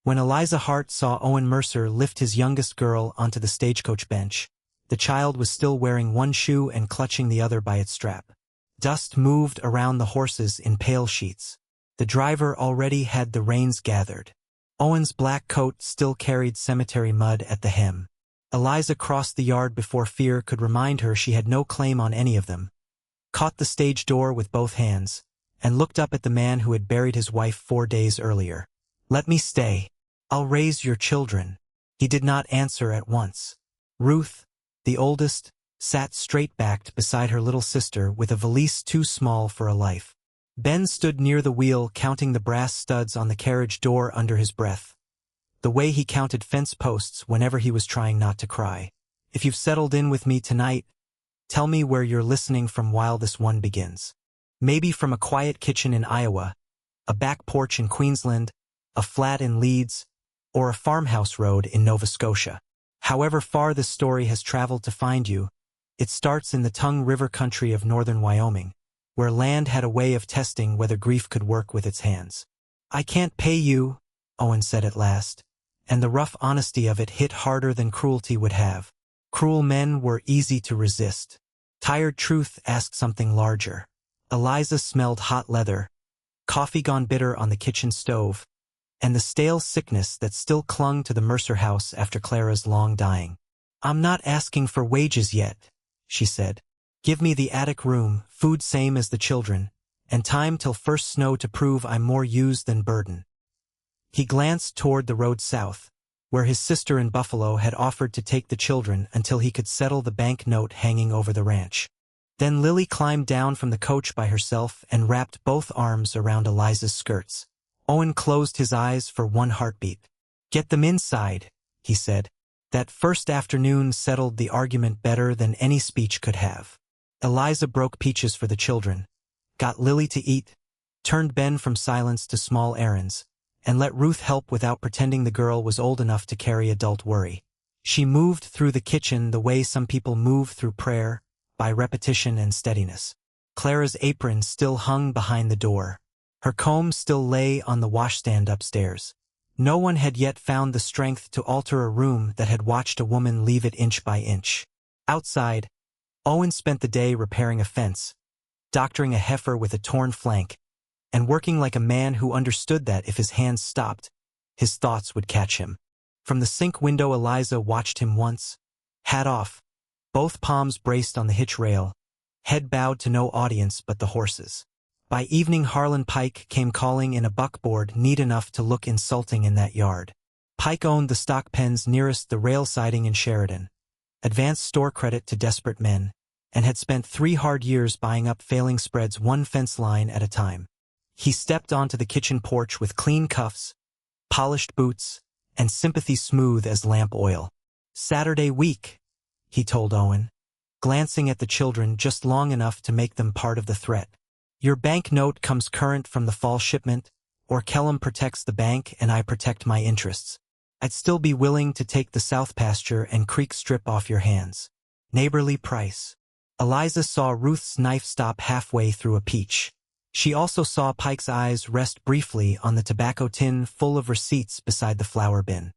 When Eliza Hart saw Owen Mercer lift his youngest girl onto the stagecoach bench, the child was still wearing one shoe and clutching the other by its strap. Dust moved around the horses in pale sheets. The driver already had the reins gathered. Owen's black coat still carried cemetery mud at the hem. Eliza crossed the yard before fear could remind her she had no claim on any of them, caught the stage door with both hands, and looked up at the man who had buried his wife 4 days earlier. "Let me stay. I'll raise your children." He did not answer at once. Ruth, the oldest, sat straight-backed beside her little sister with a valise too small for a life. Ben stood near the wheel counting the brass studs on the carriage door under his breath, the way he counted fence posts whenever he was trying not to cry. "If you've settled in with me tonight, tell me where you're listening from while this one begins. Maybe from a quiet kitchen in Iowa, a back porch in Queensland, a flat in Leeds, or a farmhouse road in Nova Scotia. However far this story has traveled to find you, it starts in the Tongue River country of northern Wyoming, where land had a way of testing whether grief could work with its hands." "I can't pay you," Owen said at last, and the rough honesty of it hit harder than cruelty would have. Cruel men were easy to resist. Tired truth asked something larger. Eliza smelled hot leather, coffee gone bitter on the kitchen stove, and the stale sickness that still clung to the Mercer house after Clara's long dying. "I'm not asking for wages yet," she said. "Give me the attic room, food same as the children, and time till first snow to prove I'm more use than burden." He glanced toward the road south, where his sister in Buffalo had offered to take the children until he could settle the bank note hanging over the ranch. Then Lily climbed down from the coach by herself and wrapped both arms around Eliza's skirts. Owen closed his eyes for one heartbeat. "Get them inside," he said. That first afternoon settled the argument better than any speech could have. Eliza broke peaches for the children, got Lily to eat, turned Ben from silence to small errands, and let Ruth help without pretending the girl was old enough to carry adult worry. She moved through the kitchen the way some people move through prayer, by repetition and steadiness. Clara's apron still hung behind the door. Her comb still lay on the washstand upstairs. No one had yet found the strength to alter a room that had watched a woman leave it inch by inch. Outside, Owen spent the day repairing a fence, doctoring a heifer with a torn flank, and working like a man who understood that if his hands stopped, his thoughts would catch him. From the sink window Eliza watched him once, hat off, both palms braced on the hitch rail, head bowed to no audience but the horses. By evening Harlan Pike came calling in a buckboard neat enough to look insulting in that yard. Pike owned the stock pens nearest the rail siding in Sheridan, advanced store credit to desperate men, and had spent 3 hard years buying up failing spreads one fence line at a time. He stepped onto the kitchen porch with clean cuffs, polished boots, and sympathy smooth as lamp oil. "Saturday week," he told Owen, glancing at the children just long enough to make them part of the threat. "Your bank note comes current from the fall shipment, or Kellum protects the bank and I protect my interests. I'd still be willing to take the south pasture and creek strip off your hands. Neighborly price." Eliza saw Ruth's knife stop halfway through a peach. She also saw Pike's eyes rest briefly on the tobacco tin full of receipts beside the flour bin.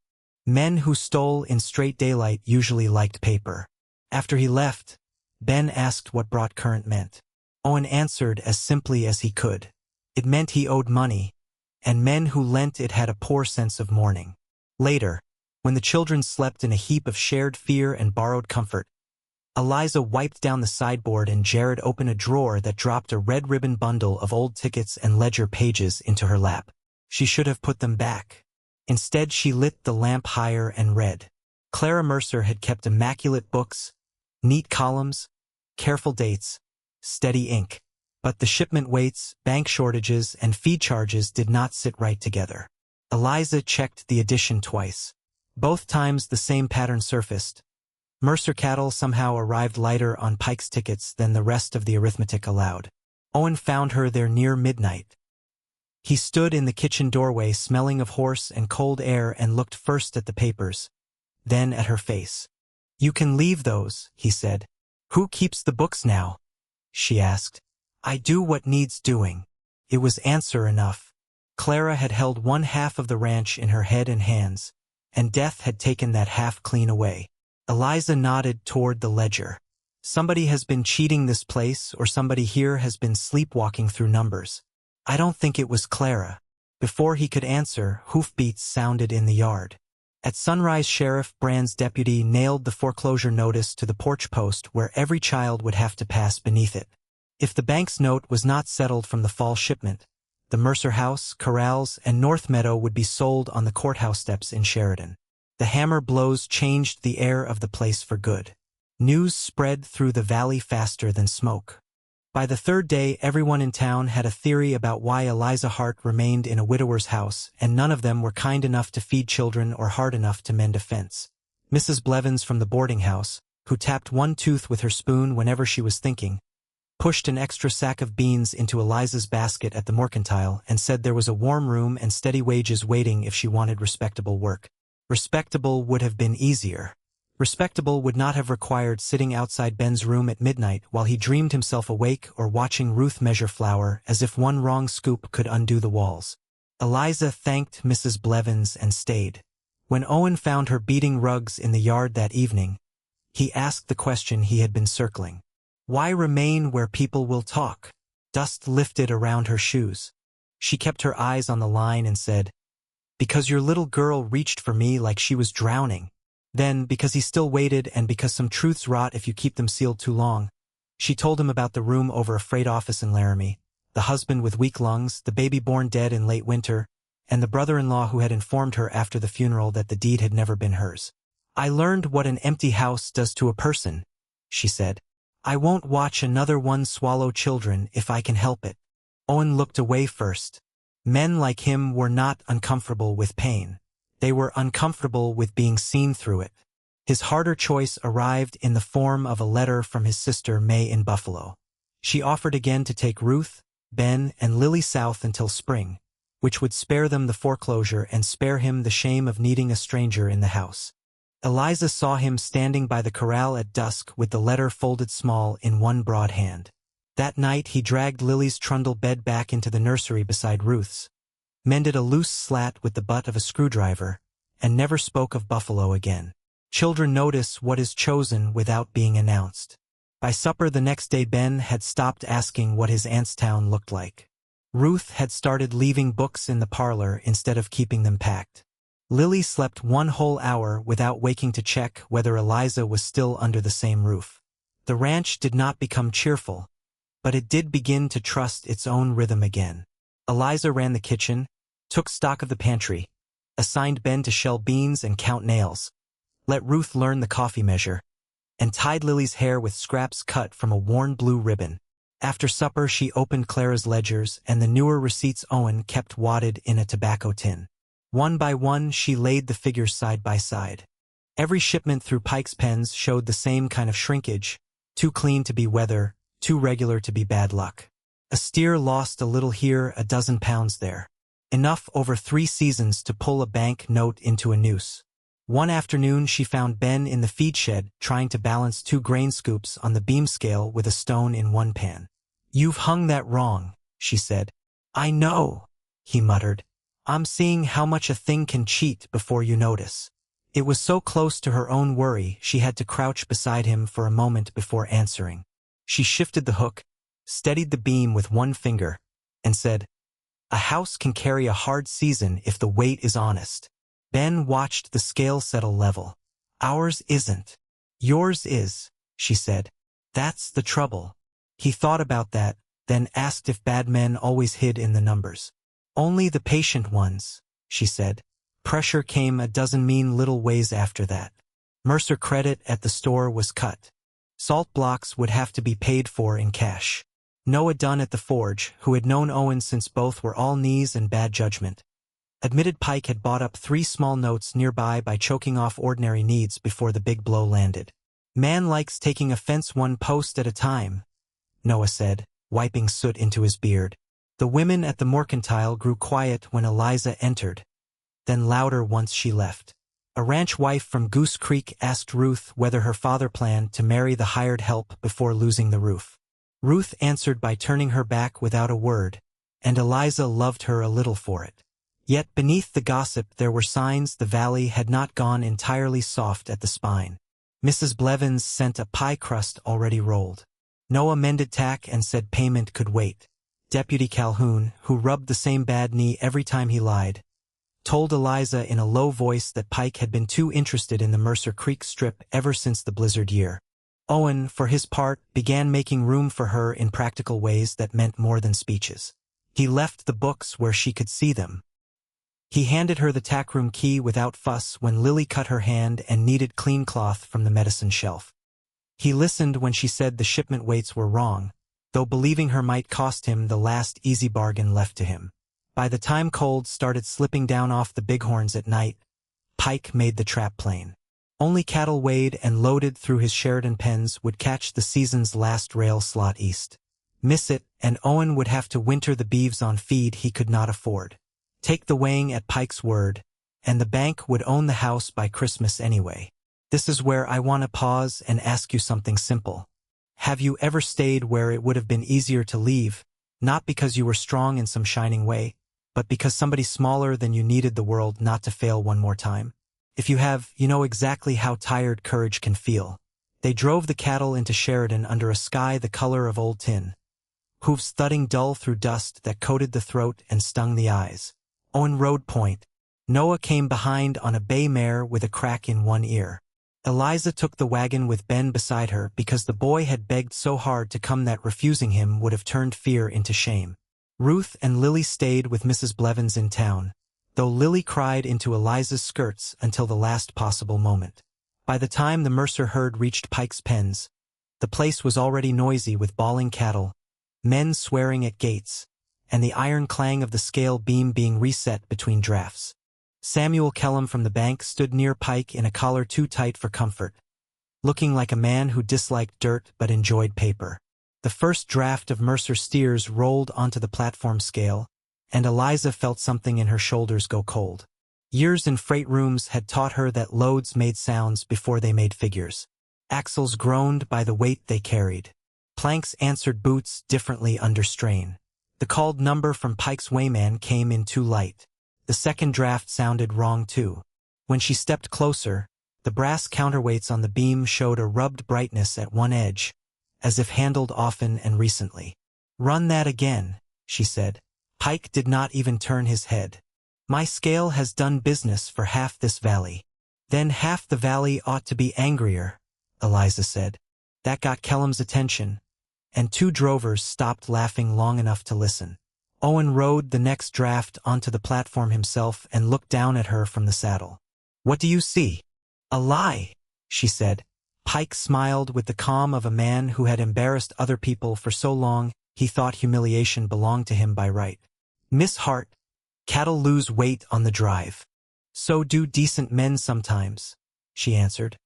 Men who stole in straight daylight usually liked paper. After he left, Ben asked what brought current meant. Owen answered as simply as he could. It meant he owed money, and men who lent it had a poor sense of mourning. Later, when the children slept in a heap of shared fear and borrowed comfort, Eliza wiped down the sideboard and Jared opened a drawer that dropped a red ribbon bundle of old tickets and ledger pages into her lap. She should have put them back. Instead, she lit the lamp higher and read. Clara Mercer had kept immaculate books, neat columns, careful dates, steady ink. But the shipment waits, bank shortages, and feed charges did not sit right together. Eliza checked the addition twice. Both times the same pattern surfaced. Mercer cattle somehow arrived lighter on Pike's tickets than the rest of the arithmetic allowed. Owen found her there near midnight. He stood in the kitchen doorway smelling of horse and cold air and looked first at the papers, then at her face. "You can leave those," he said. "Who keeps the books now?" she asked. "I do what needs doing." It was answer enough. Clara had held one half of the ranch in her head and hands, and death had taken that half clean away. Eliza nodded toward the ledger. Somebody has been cheating this place, or somebody here has been sleepwalking through numbers. I don't think it was Clara. Before he could answer, hoofbeats sounded in the yard. At sunrise, Sheriff Brand's deputy nailed the foreclosure notice to the porch post where every child would have to pass beneath it. If the bank's note was not settled from the fall shipment, the Mercer house, corrals, and North Meadow would be sold on the courthouse steps in Sheridan. The hammer blows changed the air of the place for good. News spread through the valley faster than smoke. By the third day, everyone in town had a theory about why Eliza Hart remained in a widower's house, and none of them were kind enough to feed children or hard enough to mend a fence. Mrs. Blevins from the boarding house, who tapped one tooth with her spoon whenever she was thinking, pushed an extra sack of beans into Eliza's basket at the mercantile and said there was a warm room and steady wages waiting if she wanted respectable work. Respectable would have been easier. Respectable would not have required sitting outside Ben's room at midnight while he dreamed himself awake or watching Ruth measure flour as if one wrong scoop could undo the walls. Eliza thanked Mrs. Blevins and stayed. When Owen found her beating rugs in the yard that evening, he asked the question he had been circling. Why remain where people will talk? Dust lifted around her shoes. She kept her eyes on the line and said, because your little girl reached for me like she was drowning. Then, because he still waited and because some truths rot if you keep them sealed too long, she told him about the room over a freight office in Laramie, the husband with weak lungs, the baby born dead in late winter, and the brother-in-law who had informed her after the funeral that the deed had never been hers. I learned what an empty house does to a person, she said. I won't watch another one swallow children if I can help it. Owen looked away first. Men like him were not uncomfortable with pain. They were uncomfortable with being seen through it. His harder choice arrived in the form of a letter from his sister May in Buffalo. She offered again to take Ruth, Ben, and Lily south until spring, which would spare them the foreclosure and spare him the shame of needing a stranger in the house. Eliza saw him standing by the corral at dusk with the letter folded small in one broad hand. That night he dragged Lily's trundle bed back into the nursery beside Ruth's, mended a loose slat with the butt of a screwdriver, and never spoke of Buffalo again. Children notice what is chosen without being announced. By supper the next day Ben had stopped asking what his aunt's town looked like. Ruth had started leaving books in the parlor instead of keeping them packed. Lily slept one whole hour without waking to check whether Eliza was still under the same roof. The ranch did not become cheerful, but it did begin to trust its own rhythm again. Eliza ran the kitchen, took stock of the pantry, assigned Ben to shell beans and count nails, let Ruth learn the coffee measure, and tied Lily's hair with scraps cut from a worn blue ribbon. After supper she opened Clara's ledgers and the newer receipts Owen kept wadded in a tobacco tin. One by one she laid the figures side by side. Every shipment through Pike's pens showed the same kind of shrinkage, too clean to be weather, too regular to be bad luck. A steer lost a little here, a dozen pounds there. Enough over 3 seasons to pull a bank note into a noose. One afternoon she found Ben in the feed shed trying to balance 2 grain scoops on the beam scale with a stone in one pan. You've hung that wrong, she said. I know, he muttered. I'm seeing how much a thing can cheat before you notice. It was so close to her own worry she had to crouch beside him for a moment before answering. She shifted the hook, steadied the beam with one finger, and said, a house can carry a hard season if the weight is honest. Ben watched the scale settle level. Ours isn't. Yours is, she said. That's the trouble. He thought about that, then asked if bad men always hid in the numbers. Only the patient ones, she said. Pressure came a dozen mean little ways after that. Mercer credit at the store was cut. Salt blocks would have to be paid for in cash. Noah Dunn at the forge, who had known Owen since both were all knees and bad judgment, admitted Pike had bought up 3 small notes nearby by choking off ordinary needs before the big blow landed. Man likes taking offense one post at a time, Noah said, wiping soot into his beard. The women at the mercantile grew quiet when Eliza entered, then louder once she left. A ranch wife from Goose Creek asked Ruth whether her father planned to marry the hired help before losing the roof. Ruth answered by turning her back without a word, and Eliza loved her a little for it. Yet beneath the gossip there were signs the valley had not gone entirely soft at the spine. Mrs. Blevins sent a pie crust already rolled. Noah mended tack and said payment could wait. Deputy Calhoun, who rubbed the same bad knee every time he lied, told Eliza in a low voice that Pike had been too interested in the Mercer Creek strip ever since the blizzard year. Owen, for his part, began making room for her in practical ways that meant more than speeches. He left the books where she could see them. He handed her the tackroom key without fuss when Lily cut her hand and needed clean cloth from the medicine shelf. He listened when she said the shipment weights were wrong, though believing her might cost him the last easy bargain left to him. By the time cold started slipping down off the bighorns at night, Pike made the trap plain. Only cattle weighed and loaded through his Sheridan pens would catch the season's last rail slot east. Miss it, and Owen would have to winter the beeves on feed he could not afford. Take the weighing at Pike's word, and the bank would own the house by Christmas anyway. This is where I want to pause and ask you something simple. Have you ever stayed where it would have been easier to leave, not because you were strong in some shining way, but because somebody smaller than you needed the world not to fail one more time? If you have, you know exactly how tired courage can feel. They drove the cattle into Sheridan under a sky the color of old tin, hooves thudding dull through dust that coated the throat and stung the eyes. Owen rode point. Noah came behind on a bay mare with a crack in one ear. Eliza took the wagon with Ben beside her because the boy had begged so hard to come that refusing him would have turned fear into shame. Ruth and Lily stayed with Mrs. Blevins in town, though Lily cried into Eliza's skirts until the last possible moment. By the time the Mercer herd reached Pike's pens, the place was already noisy with bawling cattle, men swearing at gates, and the iron clang of the scale beam being reset between drafts. Samuel Kellum from the bank stood near Pike in a collar too tight for comfort, looking like a man who disliked dirt but enjoyed paper. The first draft of Mercer steers rolled onto the platform scale, and Eliza felt something in her shoulders go cold. Years in freight rooms had taught her that loads made sounds before they made figures. Axles groaned by the weight they carried. Planks answered boots differently under strain. The called number from Pike's weighman came in too light. The second draft sounded wrong too. When she stepped closer, the brass counterweights on the beam showed a rubbed brightness at one edge, as if handled often and recently. "Run that again," she said. Pike did not even turn his head. "My scale has done business for half this valley." "Then half the valley ought to be angrier," Eliza said. That got Kellum's attention, and two drovers stopped laughing long enough to listen. Owen rode the next draft onto the platform himself and looked down at her from the saddle. "What do you see?" "A lie," she said. Pike smiled with the calm of a man who had embarrassed other people for so long he thought humiliation belonged to him by right. "Miss Hart, cattle lose weight on the drive." "So do decent men sometimes," she answered.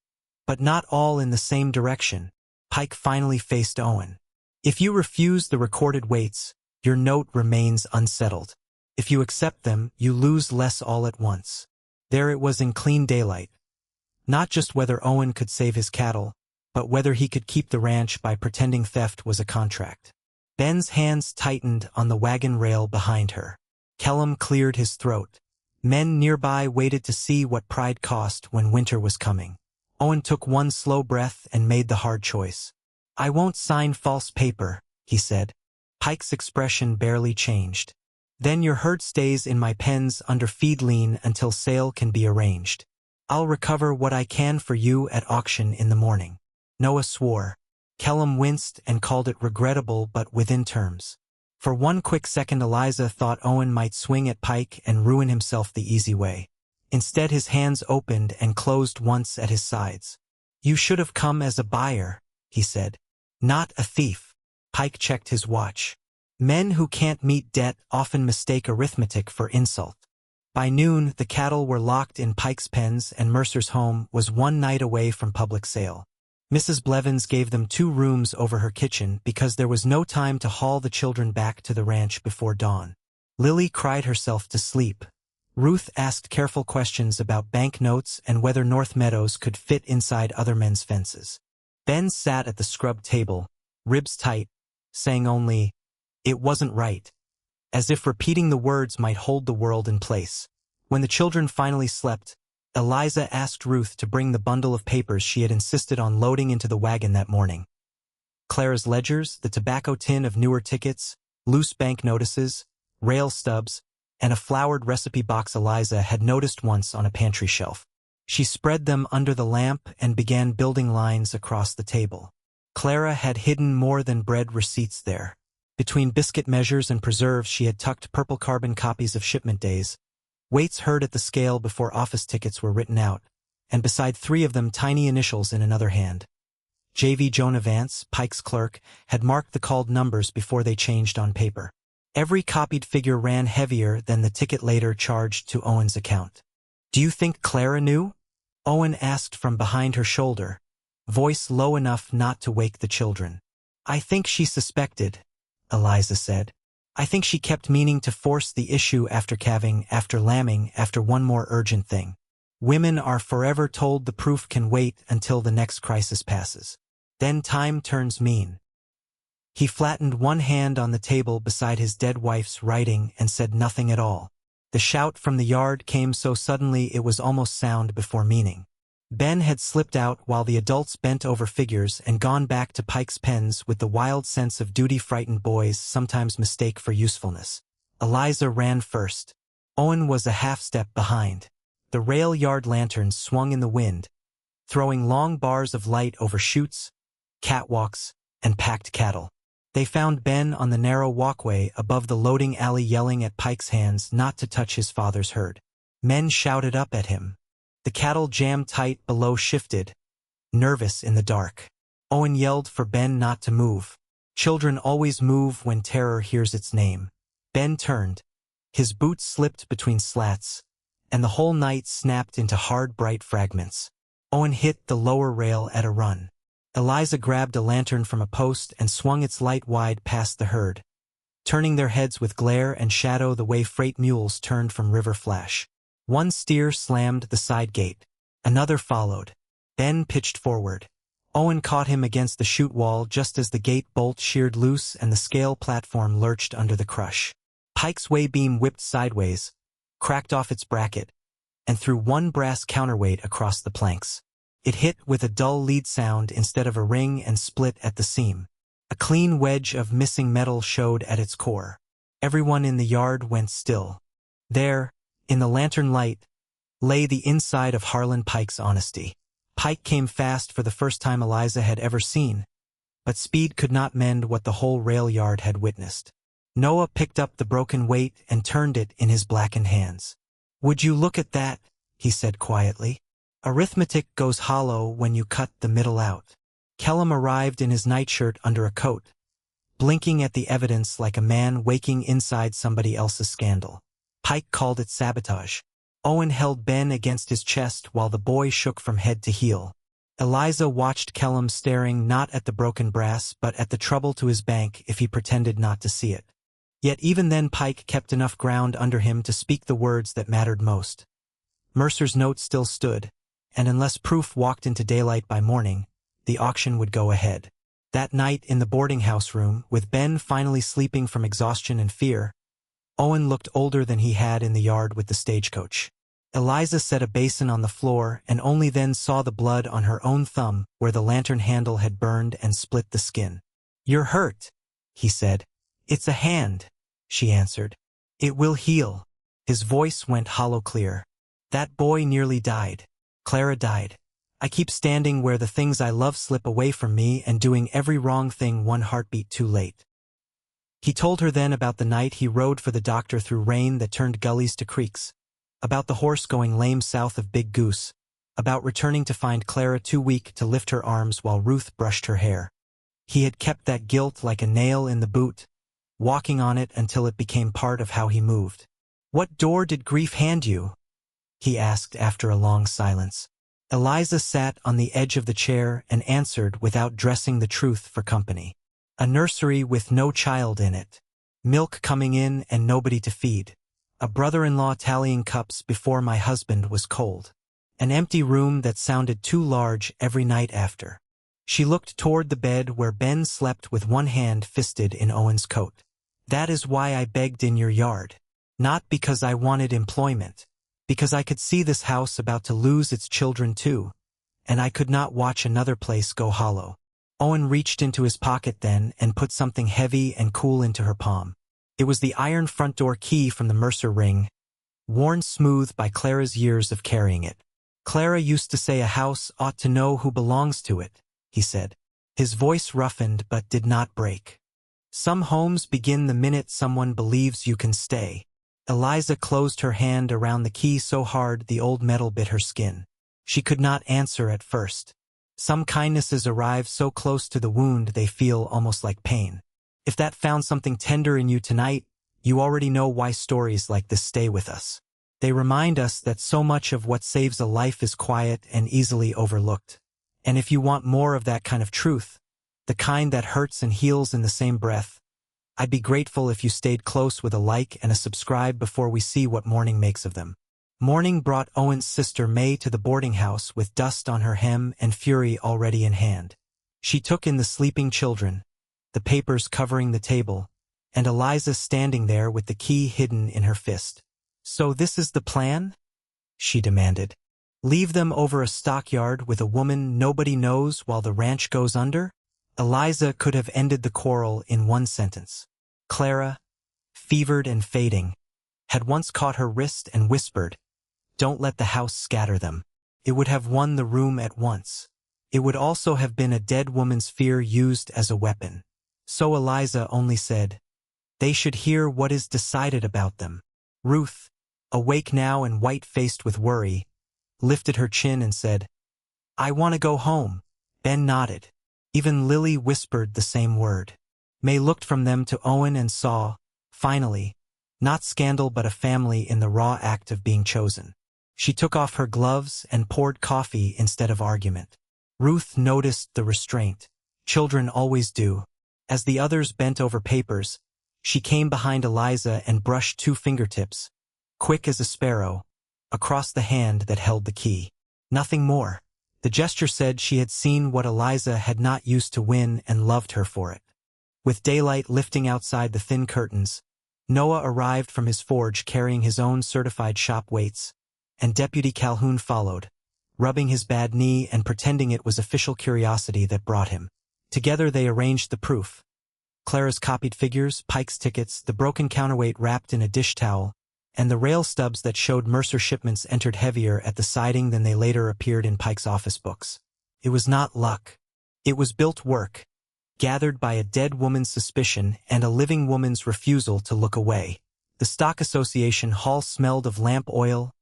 "But not all in the same direction." Pike finally faced Owen. "If you refuse the recorded weights, your note remains unsettled. If you accept them, you lose less all at once." There it was in clean daylight. Not just whether Owen could save his cattle, but whether he could keep the ranch by pretending theft was a contract. Ben's hands tightened on the wagon rail behind her. Kellum cleared his throat. Men nearby waited to see what pride cost when winter was coming. Owen took one slow breath and made the hard choice. "I won't sign false paper," he said. Pike's expression barely changed. "Then your herd stays in my pens under feed lien until sale can be arranged. I'll recover what I can for you at auction in the morning." Noah swore. Kellum winced and called it regrettable but within terms. For one quick second Eliza thought Owen might swing at Pike and ruin himself the easy way. Instead his hands opened and closed once at his sides. "You should have come as a buyer," he said. "Not a thief." Pike checked his watch. Men who can't meet debt often mistake arithmetic for insult. By noon, the cattle were locked in Pike's pens and Mercer's home was one night away from public sale. Mrs. Blevins gave them 2 rooms over her kitchen because there was no time to haul the children back to the ranch before dawn. Lily cried herself to sleep. Ruth asked careful questions about bank notes and whether North Meadows could fit inside other men's fences. Ben sat at the scrubbed table, ribs tight, saying only, "It wasn't right." as if repeating the words might hold the world in place. When the children finally slept, Eliza asked Ruth to bring the bundle of papers she had insisted on loading into the wagon that morning. Clara's ledgers, the tobacco tin of newer tickets, loose bank notices, rail stubs, and a flowered recipe box Eliza had noticed once on a pantry shelf. She spread them under the lamp and began building lines across the table. Clara had hidden more than bread receipts there. Between biscuit measures and preserves she had tucked purple carbon copies of shipment days, weights heard at the scale before office tickets were written out, and beside 3 of them tiny initials in another hand. J.V. Jonah Vance, Pike's clerk, had marked the called numbers before they changed on paper. Every copied figure ran heavier than the ticket later charged to Owen's account. "Do you think Clara knew?" Owen asked from behind her shoulder, voice low enough not to wake the children. "I think she suspected," Eliza said. "I think she kept meaning to force the issue after calving, after lambing, after one more urgent thing. Women are forever told the proof can wait until the next crisis passes. Then time turns mean." He flattened one hand on the table beside his dead wife's writing and said nothing at all. The shout from the yard came so suddenly it was almost sound before meaning. Ben had slipped out while the adults bent over figures and gone back to Pike's pens with the wild sense of duty-frightened boys sometimes mistake for usefulness. Eliza ran first. Owen was a half-step behind. The rail yard lanterns swung in the wind, throwing long bars of light over chutes, catwalks, and packed cattle. They found Ben on the narrow walkway above the loading alley yelling at Pike's hands not to touch his father's herd. Men shouted up at him. The cattle jammed tight below shifted, nervous in the dark. Owen yelled for Ben not to move. Children always move when terror hears its name. Ben turned. His boots slipped between slats, and the whole night snapped into hard, bright fragments. Owen hit the lower rail at a run. Eliza grabbed a lantern from a post and swung its light wide past the herd, turning their heads with glare and shadow the way freight mules turned from river flash. One steer slammed the side gate. Another followed. Ben pitched forward. Owen caught him against the chute wall just as the gate bolt sheared loose and the scale platform lurched under the crush. Pike's way beam whipped sideways, cracked off its bracket, and threw one brass counterweight across the planks. It hit with a dull lead sound instead of a ring and split at the seam. A clean wedge of missing metal showed at its core. Everyone in the yard went still. There, in the lantern light, lay the inside of Harlan Pike's honesty. Pike came fast for the first time Eliza had ever seen, but speed could not mend what the whole rail yard had witnessed. Noah picked up the broken weight and turned it in his blackened hands. "Would you look at that?" he said quietly. "Arithmetic goes hollow when you cut the middle out." Kellum arrived in his nightshirt under a coat, blinking at the evidence like a man waking inside somebody else's scandal. Pike called it sabotage. Owen held Ben against his chest while the boy shook from head to heel. Eliza watched Kellum staring not at the broken brass but at the trouble to his bank if he pretended not to see it. Yet even then Pike kept enough ground under him to speak the words that mattered most. Mercer's note still stood, and unless proof walked into daylight by morning, the auction would go ahead. That night in the boarding house room, with Ben finally sleeping from exhaustion and fear, Owen looked older than he had in the yard with the stagecoach. Eliza set a basin on the floor and only then saw the blood on her own thumb where the lantern handle had burned and split the skin. "You're hurt," he said. "It's a hand," she answered. "It will heal." His voice went hollow clear. "That boy nearly died. Clara died. I keep standing where the things I love slip away from me and doing every wrong thing one heartbeat too late." He told her then about the night he rode for the doctor through rain that turned gullies to creeks, about the horse going lame south of Big Goose, about returning to find Clara too weak to lift her arms while Ruth brushed her hair. He had kept that guilt like a nail in the boot, walking on it until it became part of how he moved. "What door did grief hand you?" he asked after a long silence. Eliza sat on the edge of the chair and answered without dressing the truth for company. "A nursery with no child in it. Milk coming in and nobody to feed. A brother-in-law tallying cups before my husband was cold. An empty room that sounded too large every night after." She looked toward the bed where Ben slept with one hand fisted in Owen's coat. That is why I begged in your yard. Not because I wanted employment. Because I could see this house about to lose its children too, and I could not watch another place go hollow. Owen reached into his pocket then and put something heavy and cool into her palm. It was the iron front door key from the Mercer ring, worn smooth by Clara's years of carrying it. Clara used to say a house ought to know who belongs to it, he said. His voice roughened but did not break. Some homes begin the minute someone believes you can stay. Eliza closed her hand around the key so hard the old metal bit her skin. She could not answer at first. Some kindnesses arrive so close to the wound they feel almost like pain. If that found something tender in you tonight, you already know why stories like this stay with us. They remind us that so much of what saves a life is quiet and easily overlooked. And if you want more of that kind of truth, the kind that hurts and heals in the same breath, I'd be grateful if you stayed close with a like and a subscribe before we see what morning makes of them. Morning brought Owen's sister May to the boarding house with dust on her hem and fury already in hand. She took in the sleeping children, the papers covering the table, and Eliza standing there with the key hidden in her fist. "So this is the plan?" she demanded. "Leave them over a stockyard with a woman nobody knows while the ranch goes under?" Eliza could have ended the quarrel in one sentence. Clara, fevered and fading, had once caught her wrist and whispered, "Don't let the house scatter them." It would have won the room at once. It would also have been a dead woman's fear used as a weapon. So Eliza only said, "They should hear what is decided about them." Ruth, awake now and white-faced with worry, lifted her chin and said, "I want to go home." Ben nodded. Even Lily whispered the same word. May looked from them to Owen and saw, finally, not scandal but a family in the raw act of being chosen. She took off her gloves and poured coffee instead of argument. Ruth noticed the restraint. Children always do. As the others bent over papers, she came behind Eliza and brushed 2 fingertips, quick as a sparrow, across the hand that held the key. Nothing more. The gesture said she had seen what Eliza had not used to win and loved her for it. With daylight lifting outside the thin curtains, Noah arrived from his forge carrying his own certified shop weights, and Deputy Calhoun followed, rubbing his bad knee and pretending it was official curiosity that brought him. Together they arranged the proof. Clara's copied figures, Pike's tickets, the broken counterweight wrapped in a dish towel, and the rail stubs that showed Mercer shipments entered heavier at the siding than they later appeared in Pike's office books. It was not luck. It was built work, gathered by a dead woman's suspicion and a living woman's refusal to look away. The Stock Association hall smelled of lamp oil,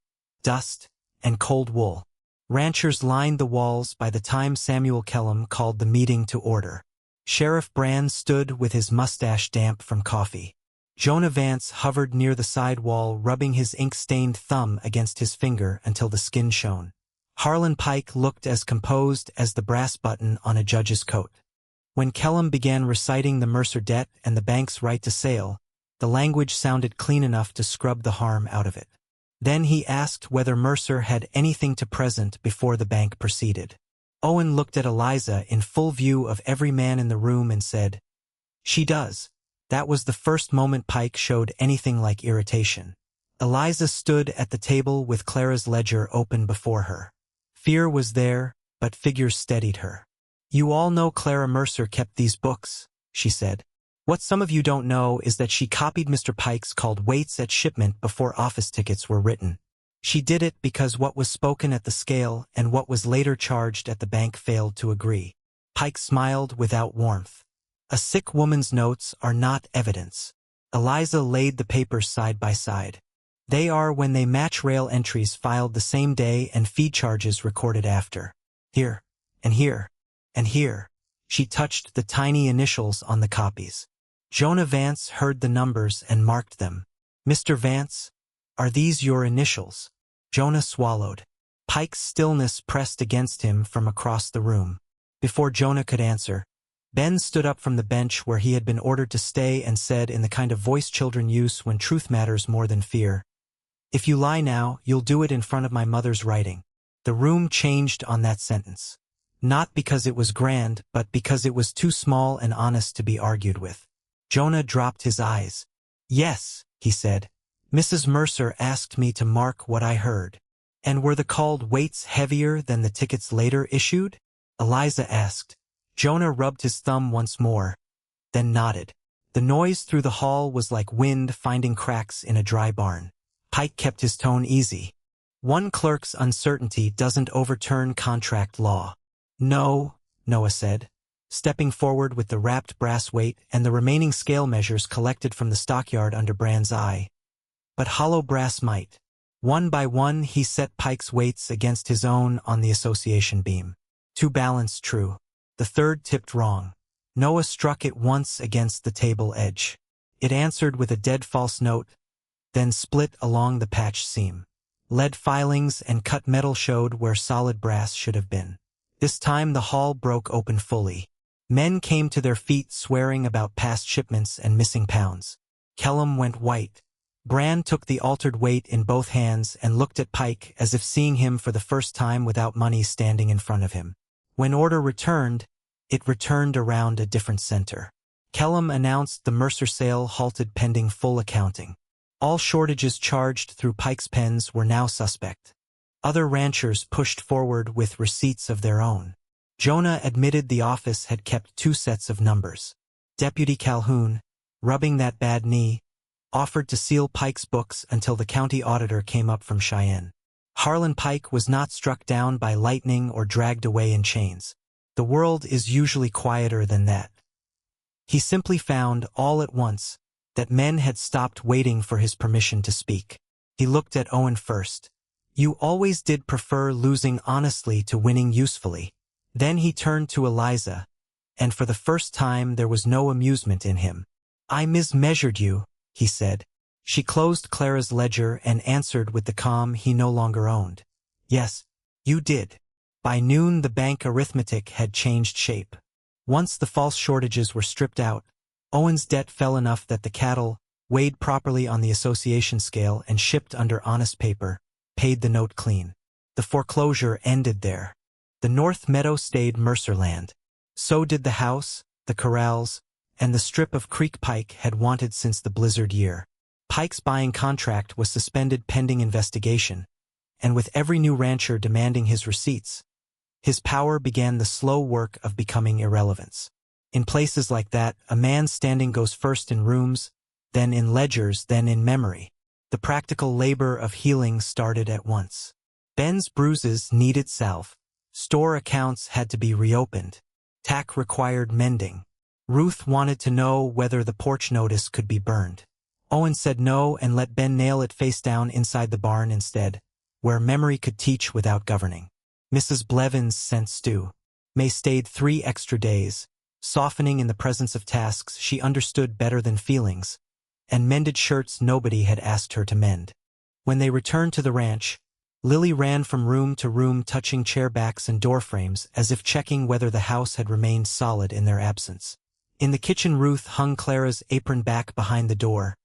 dust, and cold wool. Ranchers lined the walls by the time Samuel Kellum called the meeting to order. Sheriff Brand stood with his mustache damp from coffee. Jonah Vance hovered near the side wall, rubbing his ink-stained thumb against his finger until the skin shone. Harlan Pike looked as composed as the brass button on a judge's coat. When Kellum began reciting the Mercer debt and the bank's right to sale, the language sounded clean enough to scrub the harm out of it. Then he asked whether Mercer had anything to present before the bank proceeded. Owen looked at Eliza in full view of every man in the room and said, "She does." That was the first moment Pike showed anything like irritation. Eliza stood at the table with Clara's ledger open before her. Fear was there, but figures steadied her. "You all know Clara Mercer kept these books," she said. "What some of you don't know is that she copied Mr. Pike's called weights at shipment before office tickets were written. She did it because what was spoken at the scale and what was later charged at the bank failed to agree." Pike smiled without warmth. "A sick woman's notes are not evidence." Eliza laid the papers side by side. "They are when they match rail entries filed the same day and fee charges recorded after. Here, and here, and here." She touched the tiny initials on the copies. Jonah Vance heard the numbers and marked them. "Mr. Vance, are these your initials?" Jonah swallowed. Pike's stillness pressed against him from across the room. Before Jonah could answer, Ben stood up from the bench where he had been ordered to stay and said in the kind of voice children use when truth matters more than fear, "If you lie now, you'll do it in front of my mother's writing." The room changed on that sentence. Not because it was grand, but because it was too small and honest to be argued with. Jonah dropped his eyes. Yes, he said. Mrs. Mercer asked me to mark what I heard. And were the called weights heavier than the tickets later issued? Eliza asked. Jonah rubbed his thumb once more, then nodded. The noise through the hall was like wind finding cracks in a dry barn. Pike kept his tone easy. One clerk's uncertainty doesn't overturn contract law. No, Noah said, stepping forward with the wrapped brass weight and the remaining scale measures collected from the stockyard under Brand's eye. But hollow brass might. One by one he set Pike's weights against his own on the association beam. 2 balanced true. The third tipped wrong. Noah struck it once against the table edge. It answered with a dead false note, then split along the patch seam. Lead filings and cut metal showed where solid brass should have been. This time the hall broke open fully. Men came to their feet swearing about past shipments and missing pounds. Kellum went white. Brand took the altered weight in both hands and looked at Pike as if seeing him for the first time without money standing in front of him. When order returned, it returned around a different center. Kellum announced the Mercer sale halted pending full accounting. All shortages charged through Pike's pens were now suspect. Other ranchers pushed forward with receipts of their own. Jonah admitted the office had kept 2 sets of numbers. Deputy Calhoun, rubbing that bad knee, offered to seal Pike's books until the county auditor came up from Cheyenne. Harlan Pike was not struck down by lightning or dragged away in chains. The world is usually quieter than that. He simply found, all at once, that men had stopped waiting for his permission to speak. He looked at Owen first. You always did prefer losing honestly to winning usefully. Then he turned to Eliza, and for the first time there was no amusement in him. I mismeasured you, he said. She closed Clara's ledger and answered with the calm he no longer owned. Yes, you did. By noon the bank arithmetic had changed shape. Once the false shortages were stripped out, Owen's debt fell enough that the cattle, weighed properly on the association scale and shipped under honest paper, paid the note clean. The foreclosure ended there. The North Meadow stayed Mercer land. So did the house, the corrals, and the strip of creek Pike had wanted since the blizzard year. Pike's buying contract was suspended pending investigation, and with every new rancher demanding his receipts, his power began the slow work of becoming irrelevance. In places like that, a man's standing goes first in rooms, then in ledgers, then in memory. The practical labor of healing started at once. Ben's bruises needed salve. Store accounts had to be reopened. Tack required mending. Ruth wanted to know whether the porch notice could be burned. Owen said no and let Ben nail it face down inside the barn instead, where memory could teach without governing. Mrs. Blevins sent stew. May stayed 3 extra days, softening in the presence of tasks she understood better than feelings, and mended shirts nobody had asked her to mend. When they returned to the ranch, Lily ran from room to room touching chair backs and door frames as if checking whether the house had remained solid in their absence. In the kitchen Ruth hung Clara's apron back behind the door,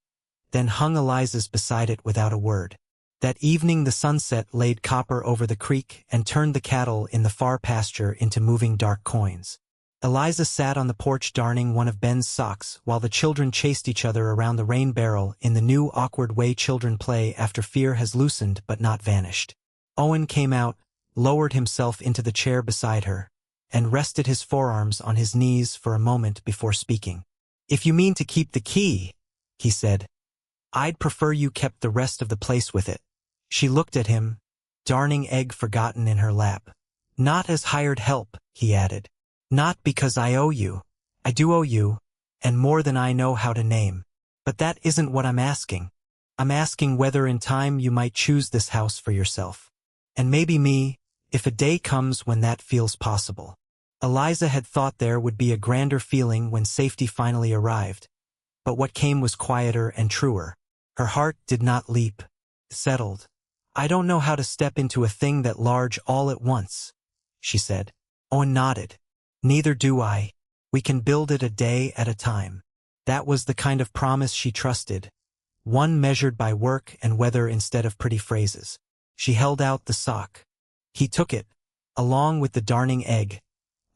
then hung Eliza's beside it without a word. That evening the sunset laid copper over the creek and turned the cattle in the far pasture into moving dark coins. Eliza sat on the porch darning one of Ben's socks while the children chased each other around the rain barrel in the new awkward way children play after fear has loosened but not vanished. Owen came out, lowered himself into the chair beside her, and rested his forearms on his knees for a moment before speaking. If you mean to keep the key, he said, I'd prefer you kept the rest of the place with it. She looked at him, darning egg forgotten in her lap. Not as hired help, he added. Not because I owe you. I do owe you, and more than I know how to name. But that isn't what I'm asking. I'm asking whether in time you might choose this house for yourself. And maybe me, if a day comes when that feels possible. Eliza had thought there would be a grander feeling when safety finally arrived, but what came was quieter and truer. Her heart did not leap, settled. I don't know how to step into a thing that large all at once, she said. Owen nodded. Neither do I. We can build it a day at a time. That was the kind of promise she trusted, one measured by work and weather instead of pretty phrases. She held out the sock. He took it, along with the darning egg,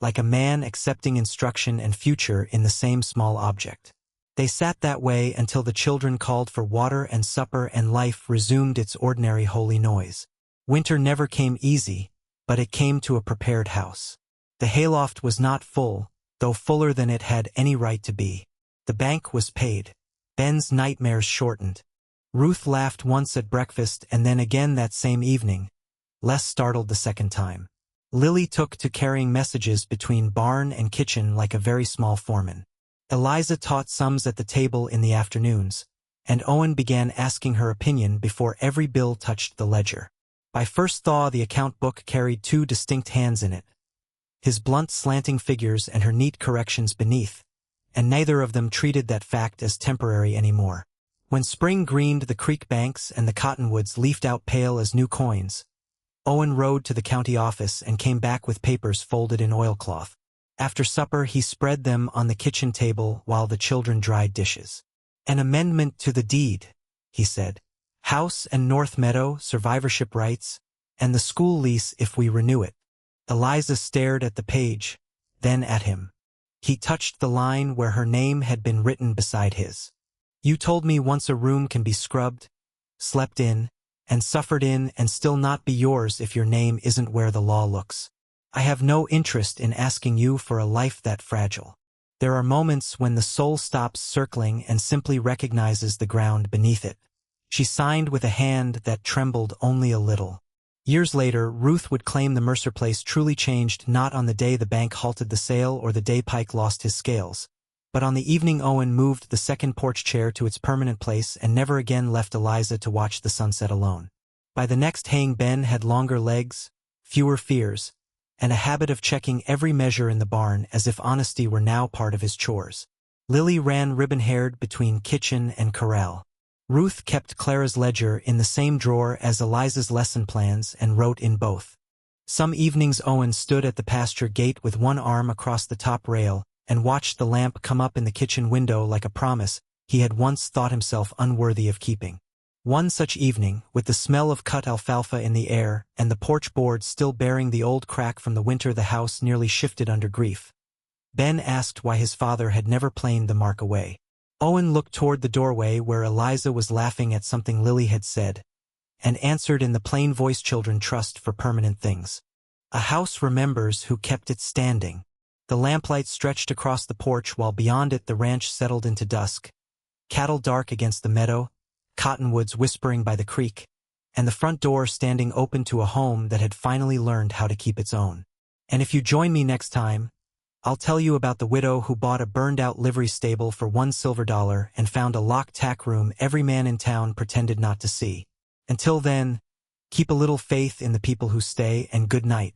like a man accepting instruction and future in the same small object. They sat that way until the children called for water and supper and life resumed its ordinary holy noise. Winter never came easy, but it came to a prepared house. The hayloft was not full, though fuller than it had any right to be. The bank was paid. Ben's nightmares shortened. Ruth laughed once at breakfast and then again that same evening, less startled the second time. Lily took to carrying messages between barn and kitchen like a very small foreman. Eliza taught sums at the table in the afternoons, and Owen began asking her opinion before every bill touched the ledger. By first thaw the account book carried two distinct hands in it, his blunt slanting figures and her neat corrections beneath, and neither of them treated that fact as temporary anymore. When spring greened the creek banks and the cottonwoods leafed out pale as new coins, Owen rode to the county office and came back with papers folded in oilcloth. After supper he spread them on the kitchen table while the children dried dishes. "An amendment to the deed," he said. "House and North Meadow, survivorship rights, and the school lease if we renew it." Eliza stared at the page, then at him. He touched the line where her name had been written beside his. "You told me once a room can be scrubbed, slept in, and suffered in and still not be yours if your name isn't where the law looks. I have no interest in asking you for a life that fragile. There are moments when the soul stops circling and simply recognizes the ground beneath it." She signed with a hand that trembled only a little. Years later, Ruth would claim the Mercer place truly changed not on the day the bank halted the sale or the day Pike lost his scales, but on the evening Owen moved the second porch chair to its permanent place and never again left Eliza to watch the sunset alone. By the next haying Ben had longer legs, fewer fears, and a habit of checking every measure in the barn as if honesty were now part of his chores. Lily ran ribbon-haired between kitchen and corral. Ruth kept Clara's ledger in the same drawer as Eliza's lesson plans and wrote in both. Some evenings Owen stood at the pasture gate with one arm across the top rail and watched the lamp come up in the kitchen window like a promise he had once thought himself unworthy of keeping. One such evening, with the smell of cut alfalfa in the air and the porch boards still bearing the old crack from the winter the house nearly shifted under grief, Ben asked why his father had never planed the mark away. Owen looked toward the doorway where Eliza was laughing at something Lily had said, and answered in the plain voice children trust for permanent things. "A house remembers who kept it standing." The lamplight stretched across the porch while beyond it the ranch settled into dusk, cattle dark against the meadow, cottonwoods whispering by the creek, and the front door standing open to a home that had finally learned how to keep its own. And if you join me next time, I'll tell you about the widow who bought a burned-out livery stable for $1 silver and found a locked tack room every man in town pretended not to see. Until then, keep a little faith in the people who stay, and good night.